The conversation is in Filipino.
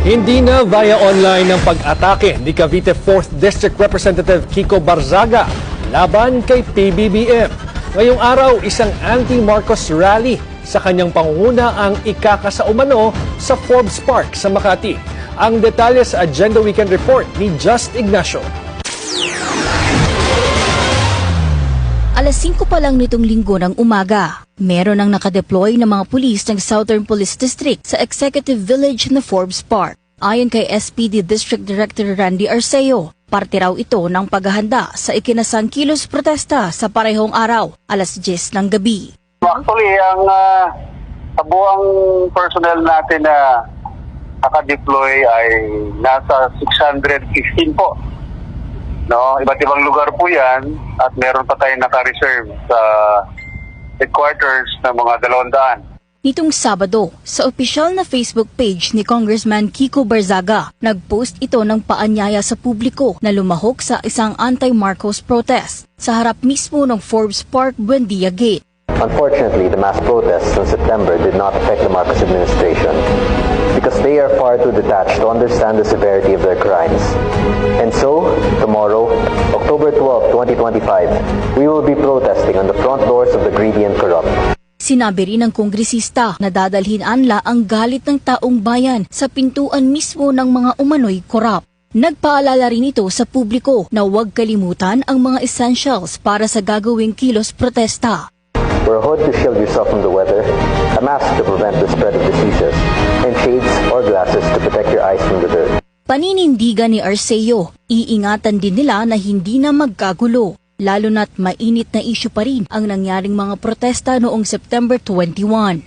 Hindi na via online ng pag-atake ni Cavite 4th District Representative Kiko Barzaga laban kay PBBM. Ngayong araw, isang anti-Marcos rally sa kanyang pangunguna ang ikakasaumano sa Forbes Park sa Makati. Ang detalye sa Agenda Weekend Report ni Just Ignacio. Alas 5 pa lang nitong linggo ng umaga, meron ang nakadeploy na mga pulis ng Southern Police District sa Executive Village na Forbes Park. Ayon kay SPD District Director Randy Arceo, parte raw ito ng paghahanda sa ikinasang kilos protesta sa parehong araw, alas 10 ng gabi. Actually, ang kabuang personnel natin na nakadeploy ay nasa 615 po. No, iba't ibang lugar po yan at meron pa tayong naka-reserve sa headquarters ng mga 200. Nitong Sabado, sa opisyal na Facebook page ni Congressman Kiko Barzaga, nagpost ito ng paanyaya sa publiko na lumahok sa isang anti-Marcos protest sa harap mismo ng Forbes Park Buendia Gate. Unfortunately, the mass protests in September did not affect the Marcos administration because they are far too detached to understand the severity of their crimes. And so, tomorrow, October 12, 2025, we will be protesting on the front doors of the greedy and corrupt. Sinabi rin ng kongresista na dadalhin anla ang galit ng taong bayan sa pintuan mismo ng mga umano'y korap. Nagpaalala rin ito sa publiko na huwag kalimutan ang mga essentials para sa gagawing kilos protesta. Wear a hood to shield yourself from the weather, a mask to prevent the spread of diseases, and shades or glasses to protect your eyes from the dirt. Paninindigan ni Arceo, iingatan din nila na hindi na magkagulo, lalo na't mainit na isyu pa rin ang nangyaring mga protesta noong September 21.